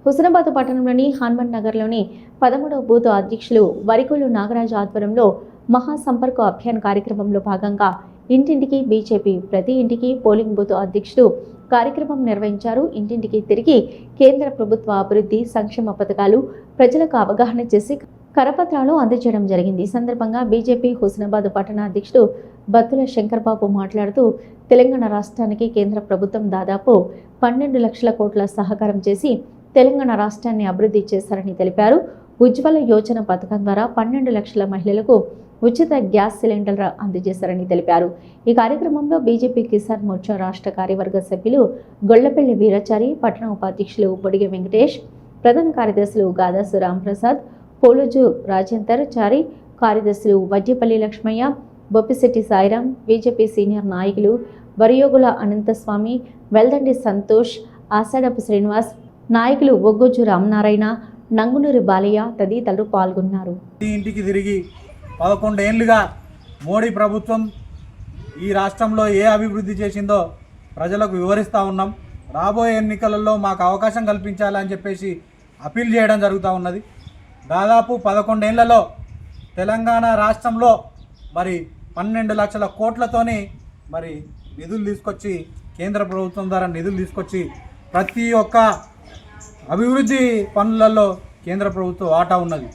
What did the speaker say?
హుస్నాబాద్ పట్టణంలోని హనుమంత్ నగర్లోని 13వ బూత్ అధ్యక్షులు వరికొల్లు నాగరాజు ఆధ్వర్యంలో మహాసంపర్క అభియాన్ కార్యక్రమంలో భాగంగా ఇంటింటికి బీజేపీ ప్రతి ఇంటికి పోలింగ్ బూత్ అధ్యక్షుడు కార్యక్రమం నిర్వహించారు. ఇంటింటికి తిరిగి కేంద్ర ప్రభుత్వ అభివృద్ధి సంక్షేమ పథకాలు ప్రజలకు అవగాహన చేసి కరపత్రాలు అందజేయడం జరిగింది. ఈ సందర్భంగా బీజేపీ హుస్నాబాద్ పట్టణ అధ్యక్షుడు బత్తుల శంకర్బాబు మాట్లాడుతూ తెలంగాణ రాష్ట్రానికి కేంద్ర ప్రభుత్వం దాదాపు 12 లక్షల కోట్ల సహకారం చేసి తెలంగాణ రాష్ట్రాన్ని అభివృద్ధి చేశారని తెలిపారు. ఉజ్వల యోజన పథకం ద్వారా 12 లక్షల మహిళలకు ఉచిత గ్యాస్ సిలిండర్ అందజేశారని తెలిపారు. ఈ కార్యక్రమంలో బీజేపీ కిసాన్ మోర్చా రాష్ట్ర కార్యవర్గ సభ్యులు గొల్లపల్లి వీరాచారి, పట్టణ ఉపాధ్యక్షులు బొడిగె వెంకటేష్, ప్రధాన కార్యదర్శులు గాదాసు రాంప్రసాద్, పోలుజు రాజేందర్ చారి, కార్యదర్శులు వడ్డేపల్లి లక్ష్మయ్య, బొప్పిశెట్టి సాయిరాం, బీజేపీ సీనియర్ నాయకులు వరియోగుల అనంతస్వామి, వెల్దండి సంతోష్, ఆసాడపు శ్రీనివాస్, నాయకులు ఒగ్గొజ్జు రామనారాయణ, నంగునూరి బాలయ్య తదితరులు పాల్గొన్నారు. ఇంటికి తిరిగి 11 ఏళ్లుగా మోడీ ప్రభుత్వం ఈ రాష్ట్రంలో ఏ అభివృద్ధి చేసిందో ప్రజలకు వివరిస్తూ ఉన్నాం. రాబోయే ఎన్నికలలో మాకు అవకాశం కల్పించాలని చెప్పేసి అప్పీల్ చేయడం జరుగుతూ ఉన్నది. దాదాపు 11 ఏళ్లలో తెలంగాణ రాష్ట్రంలో మరి 12 లక్షల కోట్లతోని మరి నిధులు తీసుకొచ్చి కేంద్ర ప్రభుత్వం ద్వారా నిధులు తీసుకొచ్చి ప్రతి ఒక్క అభివృద్ధి పనులలో కేంద్ర ప్రభుత్వం వాటా ఉన్నది.